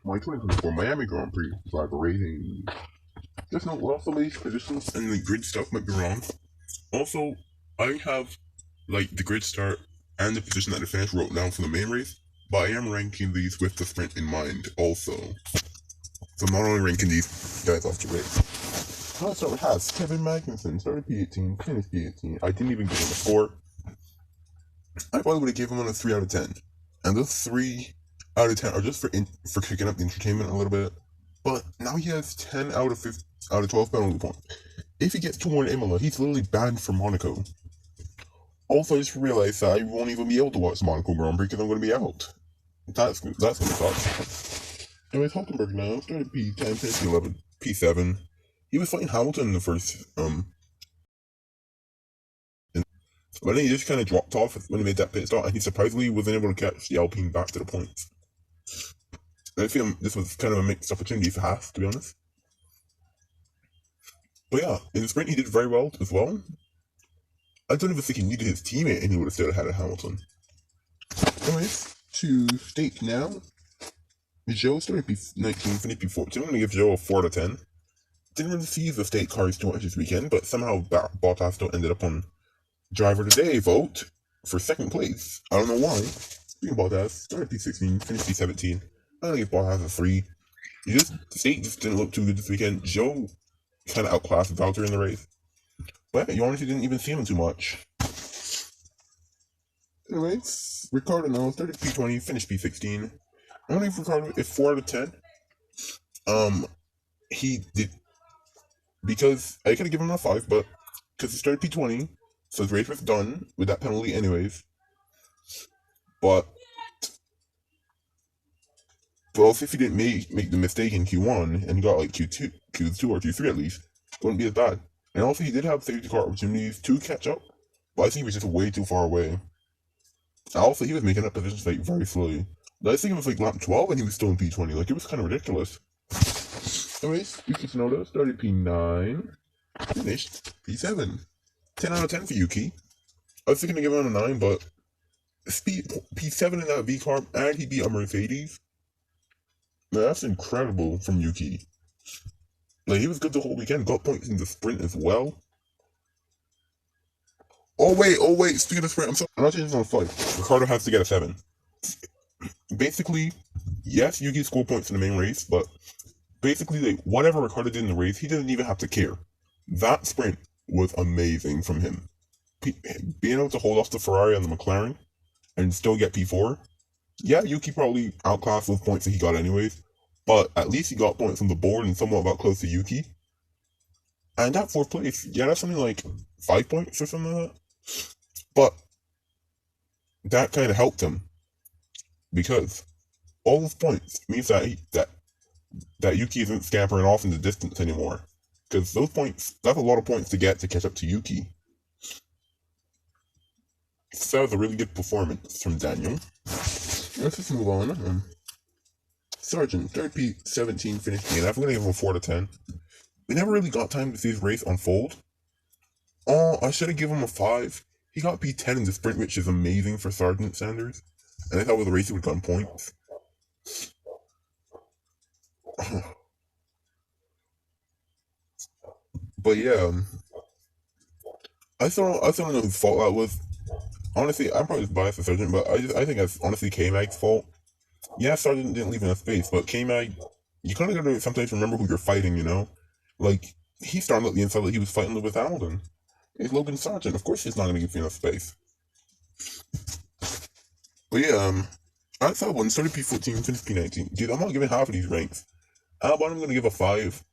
My 2024 Miami Grand Prix driver rating. Just note, well, some of these positions and the grid stuff might be wrong. Also, I have like the grid start and the position that the finish wrote down for the main race, but I am ranking these with the sprint in mind also. So I'm not only ranking these guys off the race. Let's start with Haas. Kevin Magnussen started P18, finished P18. I didn't even give him a score. I probably would have given him a 3 out of 10. And those 3 out of 10 are just for kicking up the entertainment a little bit. But now he has 10 out of 15, out of 12 penalty points. If he gets 2 more in Imola, he's literally banned from Monaco. Also, I just realized that I won't even be able to watch Monaco Grand Prix because I'm going to be out. That's going to suck. Anyways, Hulkenberg now started P10, finished P11, P7. He was fighting Hamilton in the first, but then he just kind of dropped off when he made that pit stop, and he surprisingly wasn't able to catch the Alpine back to the points. I feel this was kind of a mixed opportunity for Haas, to be honest. But yeah, in the sprint he did very well as well. I don't even think he needed his teammate, and he would have still had a Hamilton. Anyways, to state now. Joe started P19, finished P14. I'm going to give Joe a 4 out of 10. Didn't really see the state cars too much this weekend, but somehow Bottas still ended up on Driver Today vote for second place. I don't know why. Speaking of Bottas, started P16, finished P17. I'm going to give Bottas a 3. The state just didn't look too good this weekend. Joe kind of outclassed Valtteri in the race. But you honestly didn't even see him too much. Anyways, Ricardo now started P20, finished P16. I'm going to give Ricardo a 4 out of 10. He did, because I could have given him a 5, but because he started P20, so his race was done with that penalty anyways. But also, if he didn't make the mistake in Q1 and he got like Q2 or Q3 at least, it wouldn't be as bad. And also, he did have safety car opportunities to catch up, but I think he was just way too far away. And also, he was making up positions like very slowly. I think it was like lap 12 and he was still in P20. Like, it was kind of ridiculous. Anyways, Yuki Tsunoda started P9, finished P7. 10 out of 10 for Yuki. I was thinking to give him a 9, but P7 in that V car, and he beat a Mercedes. Now, that's incredible from Yuki. Like, he was good the whole weekend, got points in the sprint as well. Oh wait, speaking of sprint, I'm sorry. I'm not changing on 5. Ricardo has to get a 7. Basically, yes, Yuki scored points in the main race, but basically, like, whatever Ricardo did in the race, he didn't even have to care. That sprint was amazing from him. Being able to hold off the Ferrari and the McLaren and still get P4. Yeah, Yuki probably outclassed those points that he got anyways, but at least he got points from the board and somewhat got close to Yuki. And that 4th place, yeah, that's something like 5 points or something like that. But that kind of helped him because all those points means that Yuki isn't scampering off in the distance anymore. Because those points, that's a lot of points to get to catch up to Yuki. So that was a really good performance from Daniel. Let's just move on. Sargent, 3rd P17, finished P8. I'm going to give him a 4 out of 10. We never really got time to see his race unfold. Oh, I should have given him a 5. He got P10 in the sprint, which is amazing for Sargent Sanders. And I thought with the race he would have gotten points. But yeah, I still don't know whose fault that was. Honestly, I'm probably just biased for Sargent, but I think that's honestly K-Mag's fault. Yeah, Sargent didn't leave enough space, but K-Mag, you kind of gotta sometimes remember who you're fighting, you know? Like, he started at the inside like he was fighting Lewis Hamilton. It's Logan Sargent, of course he's not gonna give you enough space. But yeah, outside one, started P14, finished P19. Dude, I'm not giving half of these ranks. Albon, I'm gonna give a 5.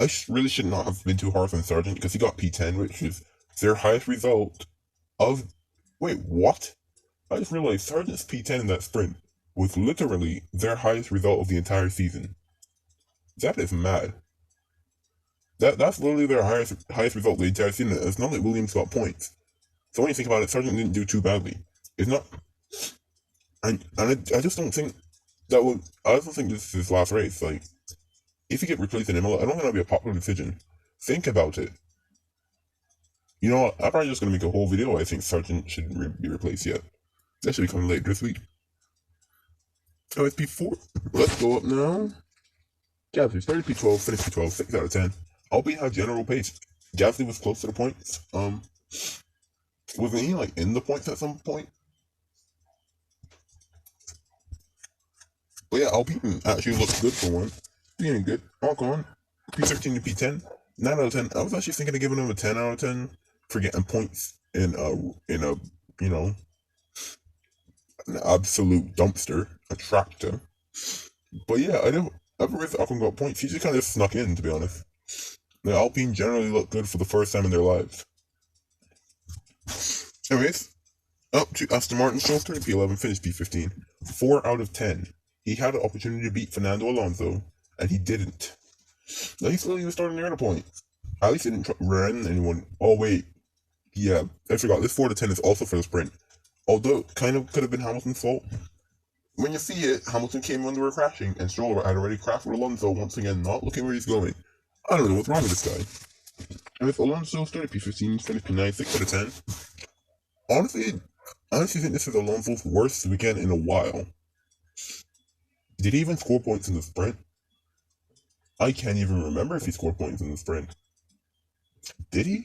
I really should not have been too harsh on Sargent because he got P10, which is their highest result of. Wait, what? I just realized Sargent's P10 in that sprint was literally their highest result of the entire season. That is mad. That's literally their highest result of the entire season. It's not like Williams got points. So when you think about it, Sargent didn't do too badly. It's not. And I just don't think that would. I just don't think this is his last race. Like, if he get replaced in Imola, I don't think that'll be a popular decision. Think about it. You know what? I'm probably just gonna make a whole video. I think Sargent shouldn't be replaced yet. That should be coming later this week. Oh, it's P4. Let's go up now. Gasly started P12, finished P12, 6 out of 10. Albeit had general pace. Gasly was close to the points. Wasn't he like in the points at some point? But yeah, Alpine actually looked good for one. Being good. Ocon, P13 to P10, 9 out of 10. I was actually thinking of giving him a 10 out of 10 for getting points in a you know an absolute dumpster, a tractor. But yeah, I don't ever with Ocon got points. He just kind of snuck in, to be honest. The Alpine generally look good for the first time in their lives. Anyways, up to Aston Martin, show started P11, finished P15. 4 out of 10. He had an opportunity to beat Fernando Alonso, and he didn't. Now he still even started near the point. At least he didn't run anyone. Oh wait, yeah, I forgot. This 4 to 10 is also for the sprint. Although it kind of could have been Hamilton's fault. When you see it, Hamilton came when they were crashing, and Stroll had already crashed with Alonso once again, not looking where he's going. I don't know what's wrong with this guy. And if Alonso started P15, finished P9, 6 out of 10. Honestly, I honestly think this is Alonso's worst weekend in a while. Did he even score points in the sprint? I can't even remember if he scored points in the sprint. Did he?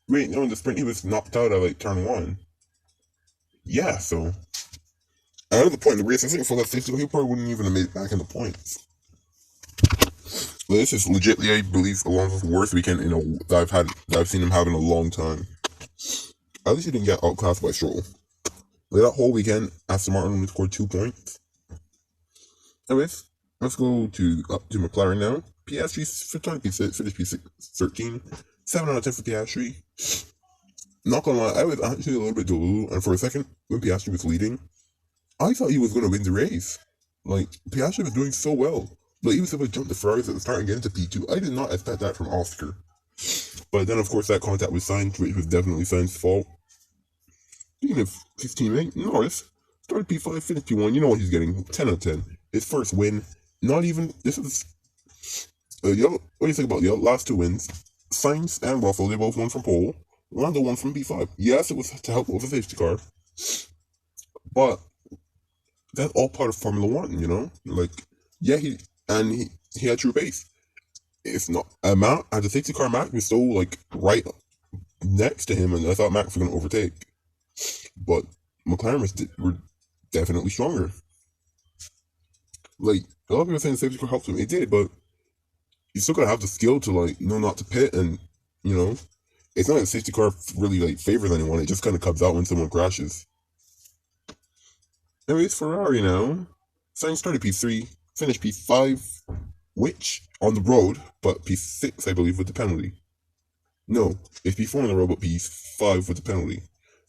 Wait, no, in the sprint he was knocked out at like turn 1. Yeah, so out of the point in the race, I think for that safety, he probably wouldn't even have made it back in the points. But this is legitimately, I believe, Alonso's worst weekend that I've seen him have in a long time. At least he didn't get outclassed by Stroll. Like that whole weekend, Aston Martin only scored 2 points. Anyways, let's go up to McLaren now. Piastri finished P13, 7 out of 10 for Piastri. Not gonna lie, I was actually a little bit delulu, and for a second, when Piastri was leading, I thought he was gonna win the race. Like, Piastri was doing so well. Like, he was able to jump the Ferraris at the start and get into P2. I did not expect that from Oscar. But then, of course, that contact was signed, which was definitely Sainz's fault. Speaking of his teammate, Norris started P5, finished P1. You know what he's getting? 10 out of 10. His first win. Not even. This is. What do you think about the last 2 wins? Sainz and Russell, they both won from pole. Lando won from P5. Yes, it was to help with a safety car. But that's all part of Formula 1, you know? Like, yeah, he had true pace. It's not. Matt, as a safety car, Matt was still, like, right next to him, and I thought Matt was going to overtake. But McLaren were definitely stronger. Like, a lot of people saying the safety car helped him. It did, but you still gotta have the skill to, like, know not to pit, and, you know, it's not like the safety car really, like, favors anyone. It just kind of comes out when someone crashes. Anyways, Ferrari now. Sainz started P3, finished P5, which, on the road, but P6, I believe, with the penalty. No, it's P4 on the road, but P5 with the penalty.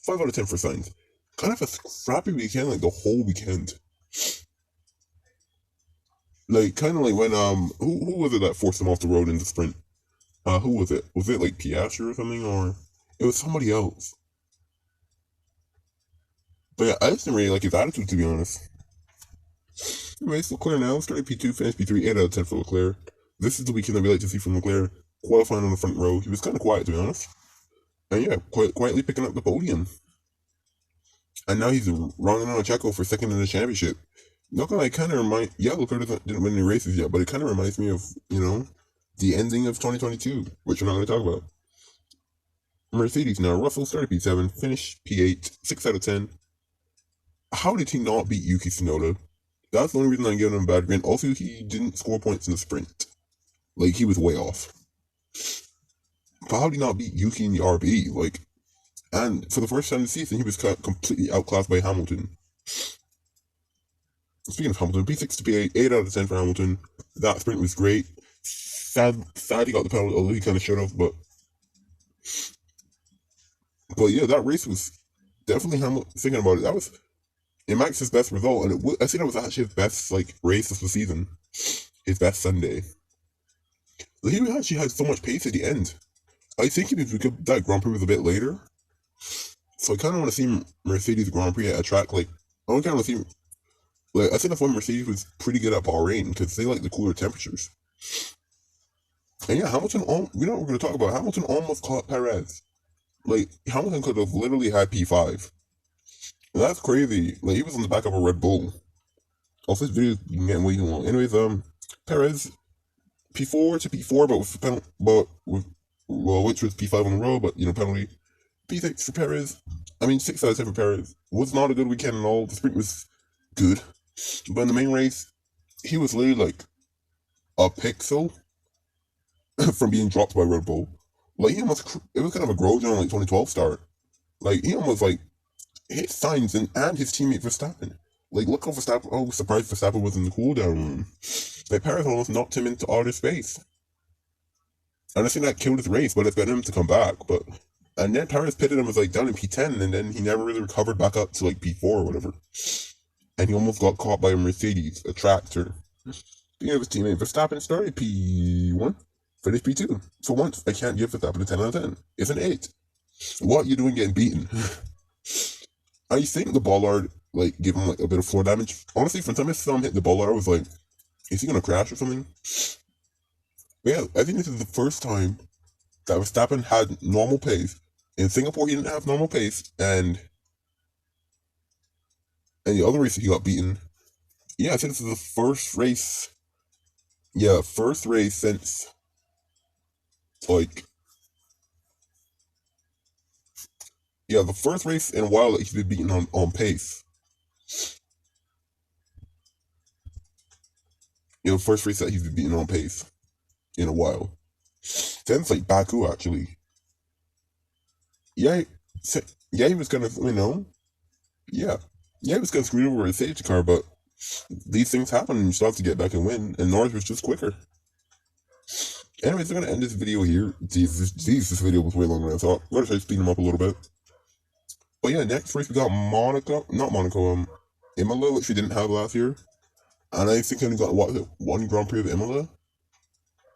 5 out of 10 for Sainz. Kind of a crappy weekend, like, the whole weekend. Like, kind of like when, who was it that forced him off the road in the sprint? Who was it? Was it, like, Piastri or something, or? It was somebody else. But yeah, I just didn't really like his attitude, to be honest. Anyways, Leclerc now started P2, finished P3, 8 out of 10 for Leclerc. This is the weekend that we like to see from Leclerc. Qualifying on the front row. He was kind of quiet, to be honest. And yeah, quietly picking up the podium. And now he's running on a Checo for second in the championship. Not gonna like, kind of remind. Yeah, Leclerc didn't win any races yet, but it kind of reminds me of, you know, the ending of 2022, which we're not going to talk about. Mercedes now. Russell started P7, finished P8, 6 out of 10. How did he not beat Yuki Tsunoda? That's the only reason I'm giving him a bad grade. Also, he didn't score points in the sprint. Like, he was way off. But how did he not beat Yuki in the RB? Like, and for the first time this season, he was completely outclassed by Hamilton. Speaking of Hamilton, P6 to P8, 8 out of 10 for Hamilton. That sprint was great. Sad he got the penalty, although he kind of should have, but yeah, that race was definitely Hamilton. Thinking about it, that was Max's best result, and I think that was actually his best like race of the season, his best Sunday. Like, he actually had so much pace at the end. I think if that Grand Prix was a bit later, so I kind of want to see Mercedes Grand Prix at a track like I kind of want to see. Like, I think that's why Mercedes was pretty good at Bahrain, because they like the cooler temperatures. And yeah, Hamilton, you know what we're going to talk about? Hamilton almost caught Perez. Like, Hamilton could have literally had P5. That's crazy. Like he was on the back of a Red Bull. Also, this video is getting way too long. Anyways, Perez P4 to P4, but with which was P5 on the road, but penalty. P6 for Perez. I mean 6 out of 10 for Perez. Was not a good weekend at all. The sprint was good, but in the main race, he was literally like a pixel from being dropped by Red Bull. Like it was kind of a Grosjean like 2012 start. Like he almost like hit Sainz and his teammate Verstappen. Like look how Verstappen. Oh, surprised Verstappen was in the cooldown room. Like Perez almost knocked him into outer space. And I think that killed his race, but it's better him to come back. But and then Perez pitted him was like down in P10, and then he never really recovered back up to like P4 or whatever. And he almost got caught by a Mercedes, a tractor. Speaking of his teammate, Verstappen started P1, finished P2. For once, I can't give Verstappen a 10 out of 10. It's an 8. What are you doing getting beaten? I think the bollard like gave him like a bit of floor damage. Honestly, from the time I saw him hit the bollard, I was like, is he gonna crash or something? But yeah, I think this is the first time that Verstappen had normal pace. In Singapore, he didn't have normal pace, and the other race he got beaten. Yeah, I think this is the first race. Yeah, first race since like the first race in a while that he's been beaten on pace. First race that he's been beaten on pace in a while. Since like Baku actually. Yeah, yeah, he was gonna yeah. Yeah, he was gonna screw over a safety car, but these things happen and you still have to get back and win, and Norris was just quicker. Anyways, I'm gonna end this video here. This video was way longer than I thought. I'm gonna try to speed them up a little bit. But yeah, next race we got Imola, which we didn't have last year. And I think I only got one Grand Prix of Imola.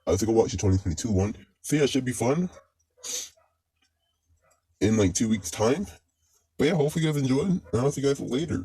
I think I watched the 2022 one. So yeah, it should be fun. In like 2 weeks' time. But yeah, hopefully you guys enjoyed, and I'll see you guys later.